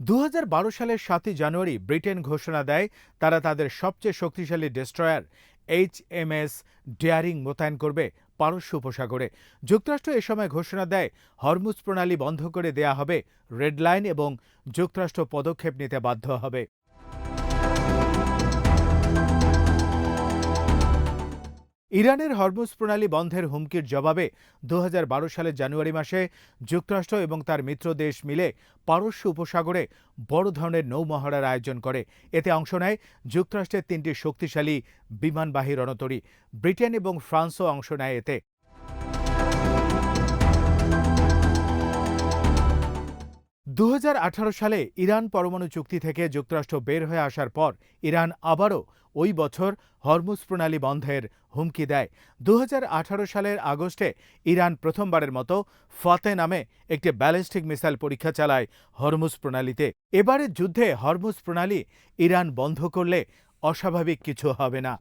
২০১২ সালের ৭ই জানুয়ারি ব্রিটেন ঘোষণা দেয় তারা তাদের সবচেয়ে শক্তিশালী ডেস্ট্রয়ার এইচএমএস ডেয়ারিং মোতায়েন করবে পারস্য উপসাগরে। যুক্তরাষ্ট্র এ সময় ঘোষণা দেয় হরমুজ প্রণালী বন্ধ করে দেয়া হবে রেড লাইন এবং যুক্তরাষ্ট্র পদক্ষেপ নিতে বাধ্য হবে। ইরানের হরমুজ প্রণালী বন্ধের হুমকির জবাবে ২০১২ সালের জানুয়ারি মাসে যুক্তরাষ্ট্র এবং তার মিত্র দেশ মিলে পারস্য উপসাগরে বড় ধরনের নৌমহড়ার আয়োজন করে। এতে অংশ নেয় যুক্তরাষ্ট্রের ৩টি শক্তিশালী বিমানবাহী রণতরী। ব্রিটেন এবং ফ্রান্সও অংশ নেয় এতে। ২০১৮ সালে ইরান পরমাণু চুক্তি থেকে যুক্তরাষ্ট্র বের হয়ে আসার পর ইরান আবারও ওই বছর হরমুজ প্রণালী বন্ধের হুমকি দেয়। ২০১৮ সালের আগস্টে ইরান প্রথমবারের মতো ফাতে নামে একটি ব্যালিস্টিক মিসাইল পরীক্ষা চালায় হরমুজ প্রণালীতে। এবারের যুদ্ধে হরমুজ প্রণালী ইরান বন্ধ করলে অস্বাভাবিক কিছু হবে না।